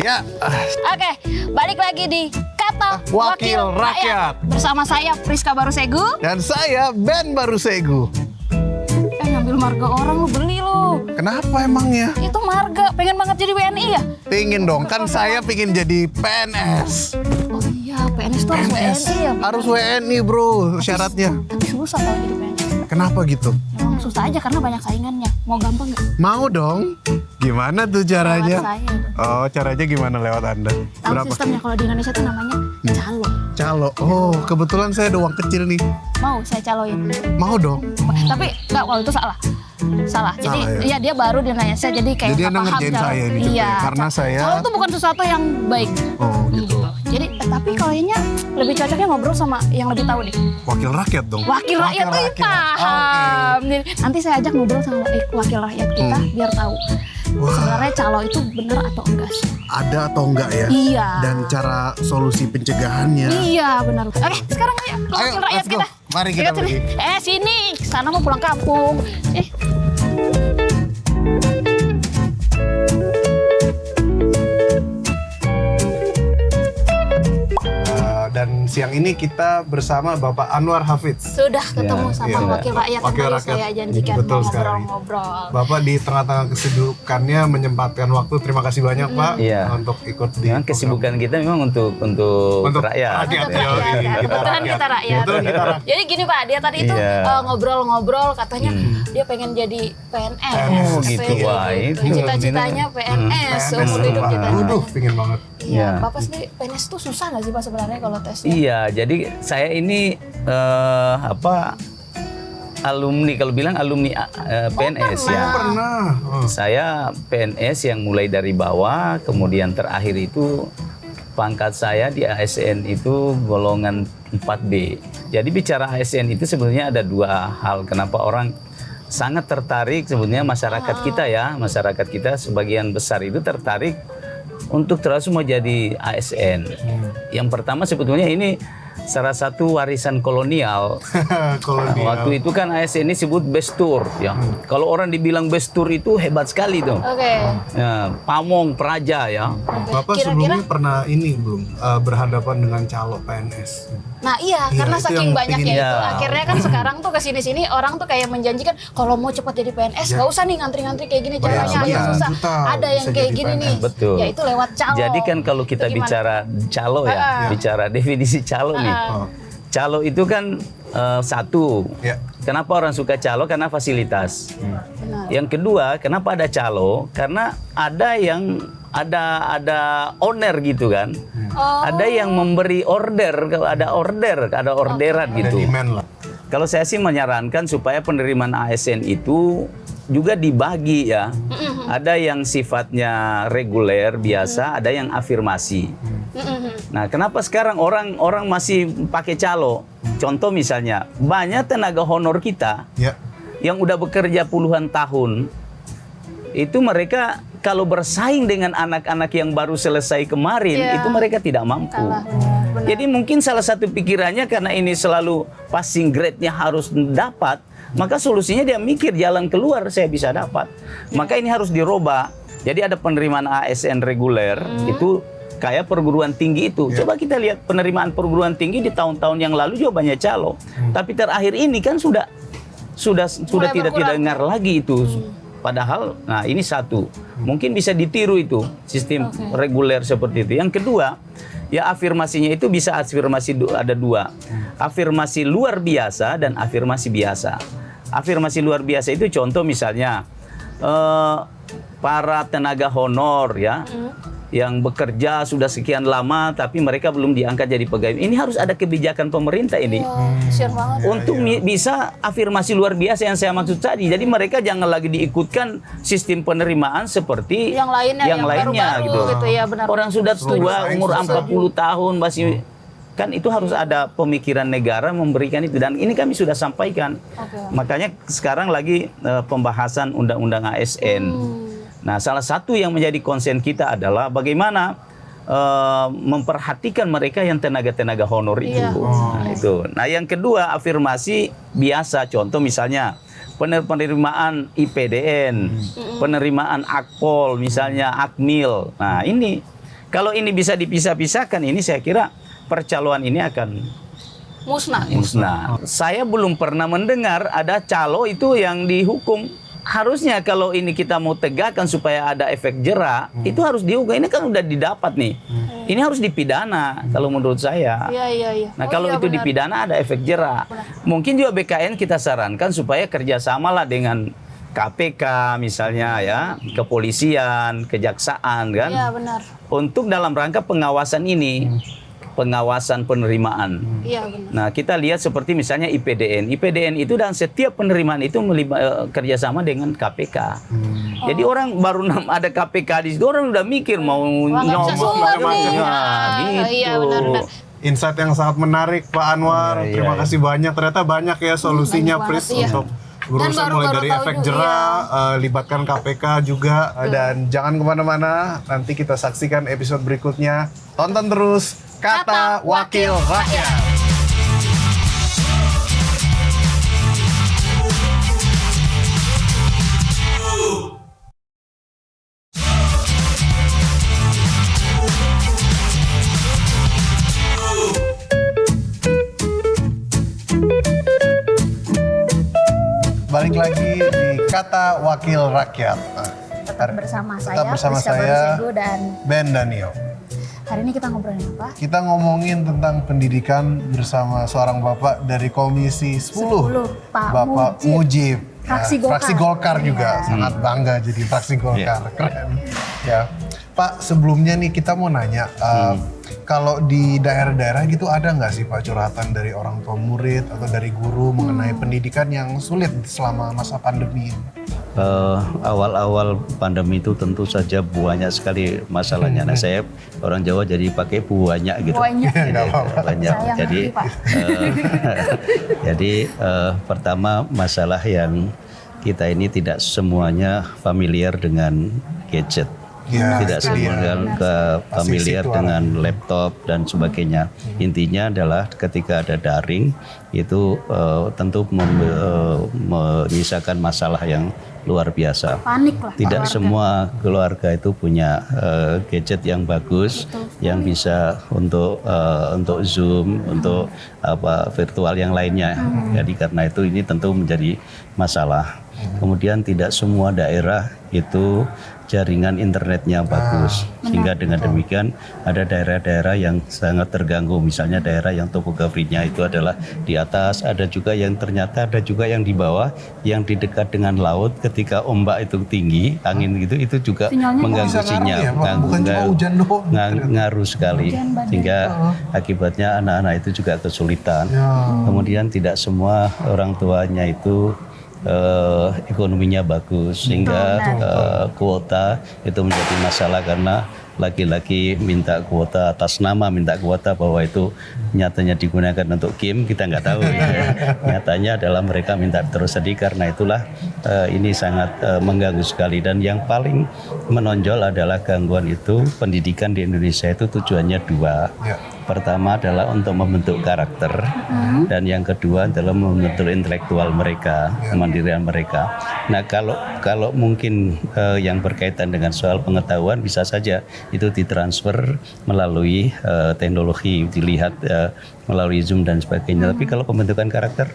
Ya, Oke, balik lagi di Kata Wakil Rakyat. Bersama saya Priska Barusegu. dan saya Ben Barusegu. Ngambil marga orang lu beli lu. Kenapa emangnya? Itu marga, pengen banget jadi WNI ya? Pingin dong, kan saya pingin jadi PNS. Oh iya, PNS tuh harus WNI ya. Harus WNI bro, syaratnya. Tapi susah kalau jadi PNS. Kenapa gitu? Emang susah aja karena banyak saingannya. Mau gampang nggak? Mau dong. Gimana tuh caranya? Lewat saya. Oh, caranya gimana lewat Anda? Tahu sistemnya kalau di Indonesia tuh namanya calo. Calo. Oh, kebetulan saya ada uang kecil nih. Mau saya caloin. Mau dong. Tapi nggak, kalau itu salah. Salah. Jadi Salah, ya? ya dia baru di Indonesia jadi kayak Jadi nggak Anda paham ngerjain calo. saya ini juga Iya. ya? Karena saya- Calo tuh bukan sesuatu yang baik. Oh, gitu. Jadi tapi kayaknya lebih cocoknya ngobrol sama yang lebih tahu deh. Wakil rakyat dong. Wakil rakyat tuh paham. Jadi, nanti saya ajak ngobrol sama wakil rakyat kita biar tahu Wah. sebenarnya calo itu bener atau enggak sih. Ada atau enggak ya? Iya. Dan cara solusi pencegahannya. Iya benar. Oke, sekarang ayo ke wakil rakyat let's go. kita. Mari kita Sini. pergi. Sini, sana mau pulang kampung. Dan siang ini kita bersama Bapak Anwar Hafidz. Sudah ketemu sama iya. wakil rakyat Wakil yang tadi rakyat. saya janjikan Betul mau sekali. ngobrol-ngobrol. Bapak di tengah-tengah kesibukannya menyempatkan waktu. Terima kasih banyak Pak Iya. untuk ikut di Memang kesibukan kita memang untuk Untuk rakyat. rakyat. Untuk Yoi, rakyat, kita kebetulan rakyat. kita rakyat. Kebetulan kita rakyat. Jadi gini Pak, dia tadi itu Iya. ngobrol-ngobrol katanya dia pengen jadi PNS. Oh, gitu. Wah, itu. Cita-citanya PNS, seumur hidup Pak. cita-citanya. Waduh, pingin banget. Iya, Iya. Bapak sendiri PNS tuh susah nggak sih Pak sebenarnya kalau tesnya? Iya, jadi saya ini alumni, kalau bilang alumni PNS ya. Pernah. Oh. Saya PNS yang mulai dari bawah, kemudian terakhir itu pangkat saya di ASN itu golongan 4B. Jadi bicara ASN itu sebenarnya ada dua hal kenapa orang sangat tertarik sebenarnya masyarakat kita ya, masyarakat kita sebagian besar itu tertarik untuk terus mau jadi ASN. Yang pertama sebetulnya ini salah satu warisan kolonial. Kolonial. Waktu itu kan ASN ini sebut bestur ya. Kalau orang dibilang bestur itu hebat sekali tuh. Oke. Ya, pamong praja ya. Bapak Kira-kira- sebelumnya pernah ini belum berhadapan dengan calo PNS? Nah iya, Iya, karena itu saking yang banyaknya pingin- itu, Iya. akhirnya kan sekarang tuh kesini-sini orang tuh kayak menjanjikan kalau mau cepat jadi PNS nggak usah nih ngantri-ngantri kayak gini Bayar caranya yang sekian susah. juta Ada yang bisa kayak jadi gini nih, PNS. Betul. yaitu lewat calo. Jadi kan kalau kita Itu gimana? bicara calo ya, bicara definisi calo nih. Oh. Calo itu kan satu. Ya. Kenapa orang suka calo? Karena fasilitas. Benar. Yang kedua, kenapa ada calo? Karena ada yang ada owner gitu kan. Oh. Ada yang memberi order, kalau ada orderan Ada gitu. demand lah. Kalau saya sih menyarankan supaya penerimaan ASN itu juga dibagi ya. Ada yang sifatnya reguler biasa, ada yang afirmasi. Nah, kenapa sekarang orang masih pakai calo? Contoh misalnya, banyak tenaga honor kita Ya. yang udah bekerja puluhan tahun, itu mereka kalau bersaing dengan anak-anak yang baru selesai kemarin, Iya. itu mereka tidak mampu. Kalah, benar. Jadi mungkin salah satu pikirannya karena ini selalu passing grade-nya harus dapat, maka solusinya dia mikir jalan keluar saya bisa dapat. Maka ini harus dirubah. Jadi ada penerimaan ASN reguler itu kayak perguruan tinggi itu. Coba kita lihat penerimaan perguruan tinggi di tahun-tahun yang lalu juga banyak calo. Tapi terakhir ini kan sudah Mulai tidak berkurang. dengar lagi itu. Padahal, nah ini satu, mungkin bisa ditiru itu sistem reguler seperti itu. Yang kedua, ya afirmasinya itu bisa ada dua, afirmasi luar biasa dan afirmasi biasa. Afirmasi luar biasa itu contoh misalnya para tenaga honor ya. Yang bekerja sudah sekian lama tapi mereka belum diangkat jadi pegawai. Ini harus ada kebijakan pemerintah ini. Kasian banget. Untuk bisa afirmasi luar biasa yang saya maksud tadi. Jadi mereka jangan lagi diikutkan sistem penerimaan seperti Yang lainnya, yang baru-baru gitu ya, benar. Orang sudah tua, umur Setuju. 40 tahun masih kan itu harus ada pemikiran negara memberikan itu, dan ini kami sudah sampaikan. Makanya sekarang lagi pembahasan undang-undang ASN. Nah, salah satu yang menjadi konsen kita adalah bagaimana memperhatikan mereka yang tenaga-tenaga honor itu. Iya. Nah, itu. Nah, yang kedua afirmasi biasa. Contoh misalnya penerimaan IPDN, penerimaan Akpol, misalnya Akmil. Nah, ini Kalau ini bisa dipisah-pisahkan, ini saya kira percaloan ini akan musnah. Saya belum pernah mendengar ada calo itu yang dihukum. Harusnya kalau ini kita mau tegakkan supaya ada efek jera, itu harus dihukum. Ini kan udah didapat nih. Ini harus dipidana kalau menurut saya. Iya. Nah kalau itu benar. dipidana ada efek jera. Mungkin juga BKN kita sarankan supaya kerjasamalah dengan KPK misalnya ya, kepolisian, kejaksaan kan. Iya benar. Untuk dalam rangka pengawasan ini. Pengawasan penerimaan. Iya benar. Nah kita lihat seperti misalnya IPDN. IPDN itu dan setiap penerimaan itu kerjasama dengan KPK. Jadi orang baru ada KPK di situ orang udah mikir mau Wah, nggak bisa suap nih. gitu. Iya benar. Insight yang sangat menarik Pak Anwar. Iya, Terima iya. kasih banyak. Ternyata banyak ya solusinya banyak Pris banget, iya. untuk berurusan Dan mulai baru dari tahu efek juga, jera, libatkan KPK juga. Dan jangan kemana-mana. Nanti kita saksikan episode berikutnya. Tonton terus Kata Wakil Rakyat. Balik lagi di Kata Wakil Rakyat. Nah, Tetap bersama saya, tetap bersama Priska saya, Barsego, dan Ben Danio. hari ini kita ngobrolin apa? Kita ngomongin tentang pendidikan bersama seorang bapak dari Komisi 10, Pak Bapak Mujib. Fraksi Golkar. Fraksi Golkar juga, sangat bangga jadi fraksi Golkar, keren. Ya, Pak, sebelumnya nih kita mau nanya, kalau di daerah-daerah gitu ada nggak sih Pak curhatan dari orang tua murid atau dari guru mengenai pendidikan yang sulit selama masa pandemi ini? Awal-awal pandemi itu tentu saja banyak sekali masalahnya. Nah saya orang Jawa jadi pakai banyak gitu. Banyak. Nggak apa-apa. Banyak. Saya Jadi, ngerti, Pak. jadi pertama masalah yang kita ini tidak semuanya familiar dengan gadget. Ya, Tidak itu dia. semuanya familiar situ dengan laptop dan sebagainya. Intinya adalah ketika ada daring itu tentu menyisakan masalah yang luar biasa. Panik lah. Tidak keluarga. semua keluarga itu punya gadget yang bagus, yang bisa untuk Zoom, untuk virtual yang lainnya. Jadi karena itu ini tentu menjadi masalah. Kemudian tidak semua daerah itu jaringan internetnya bagus, sehingga dengan demikian ada daerah-daerah yang sangat terganggu. Misalnya daerah yang topografinya itu adalah di atas, ada juga yang ternyata ada juga yang di bawah, yang di dekat dengan laut. Ketika ombak itu tinggi, angin gitu, itu juga Sinyalnya mengganggu bisa ngaruh sinyal, ya, Pak? Bukan cuma hujan doang. ngaruh sekali, Hujan, badai. sehingga akibatnya anak-anak itu juga kesulitan. Kemudian tidak semua orang tuanya itu ekonominya bagus, sehingga kuota itu menjadi masalah karena laki-laki minta kuota atas nama minta kuota bahwa itu nyatanya digunakan untuk game, kita nggak tahu ya. Nyatanya adalah mereka minta terus, jadi karena itulah ini sangat mengganggu sekali. Dan yang paling menonjol adalah gangguan itu pendidikan di Indonesia itu tujuannya dua. Ya. Pertama adalah untuk membentuk karakter, dan yang kedua adalah membentuk intelektual mereka, kemandirian mereka. Nah kalau mungkin yang berkaitan dengan soal pengetahuan bisa saja itu ditransfer melalui teknologi, dilihat melalui Zoom dan sebagainya. Tapi kalau pembentukan karakter,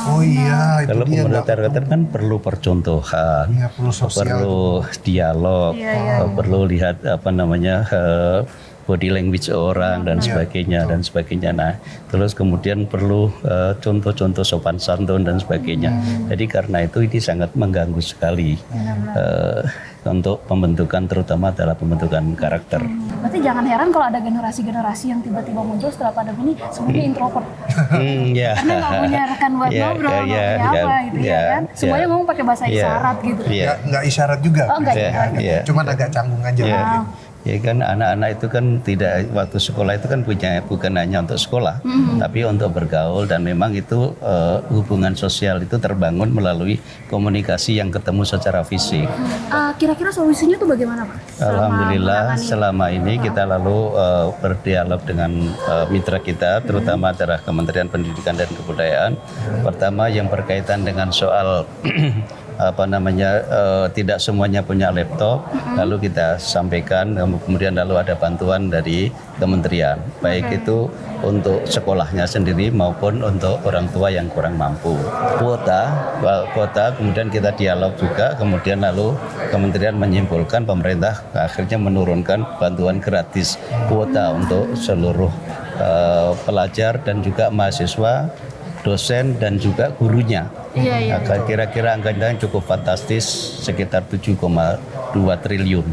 Oh iya, itu kalau dia pembentukan karakter kan perlu percontohan, Iya, perlu sosial. perlu dialog, perlu lihat body language orang dan sebagainya dan sebagainya. Nah, terus kemudian perlu contoh-contoh sopan santun dan sebagainya. Jadi karena itu ini sangat mengganggu sekali untuk pembentukan, terutama adalah pembentukan karakter. Berarti jangan heran kalau ada generasi-generasi yang tiba-tiba muncul setelah pandemi ini semuanya introvert. Ya. Karena nggak punya rekan buat ngobrol, nggak punya apa gitu ya kan. Semuanya ngomong pakai bahasa isyarat gitu. Iya. Nggak isyarat juga. Oh, nggak Iya, isyarat. iya. Cuman agak canggung aja. Ya, mungkin. ya kan anak-anak itu kan tidak, waktu sekolah itu kan bukan hanya untuk sekolah, tapi untuk bergaul, dan memang itu hubungan sosial itu terbangun melalui komunikasi yang ketemu secara fisik. Kira-kira solusinya tuh bagaimana Pak? Alhamdulillah selama ini kita lalu berdialog dengan mitra kita, terutama adalah Kementerian Pendidikan dan Kebudayaan. Pertama yang berkaitan dengan soal tidak semuanya punya laptop, lalu kita sampaikan, kemudian lalu ada bantuan dari kementerian, baik itu untuk sekolahnya sendiri maupun untuk orang tua yang kurang mampu. Kuota, kemudian kita dialog juga, kemudian lalu kementerian menyimpulkan pemerintah akhirnya menurunkan bantuan gratis kuota untuk seluruh pelajar dan juga mahasiswa, dosen dan juga gurunya. Iya. Nah, kira-kira angkanya cukup fantastis, sekitar 7,2 triliun.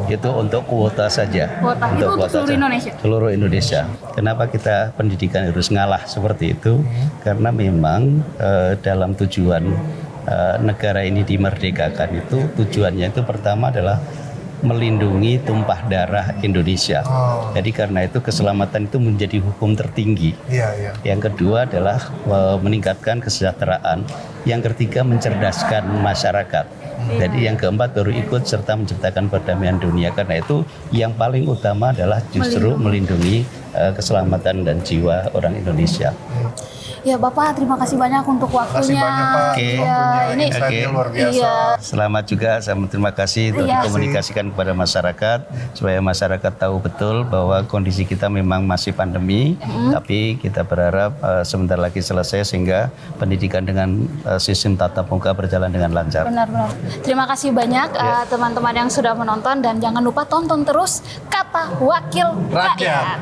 Itu untuk kuota saja. Kuota itu untuk seluruh saja. Indonesia? Seluruh Indonesia. Kenapa kita pendidikan harus ngalah seperti itu? Karena memang dalam tujuan negara ini dimerdekakan itu, tujuannya itu pertama adalah melindungi tumpah darah Indonesia. Jadi karena itu keselamatan itu menjadi hukum tertinggi. Yang kedua adalah meningkatkan kesejahteraan. Yang ketiga mencerdaskan masyarakat. Jadi yang keempat baru ikut serta menciptakan perdamaian dunia. Karena itu yang paling utama adalah justru melindungi keselamatan dan jiwa orang Indonesia. Ya Bapak, terima kasih banyak untuk waktunya. Terima kasih banyak Pak. Iya, ini insight-nya luar biasa. Iya. Selamat juga, terima kasih untuk dikomunikasikan kepada masyarakat supaya masyarakat tahu betul bahwa kondisi kita memang masih pandemi, tapi kita berharap sebentar lagi selesai sehingga pendidikan dengan sistem tatap muka berjalan dengan lancar. Benar-benar. Terima kasih banyak teman-teman yang sudah menonton dan jangan lupa tonton terus Kata Wakil Rakyat.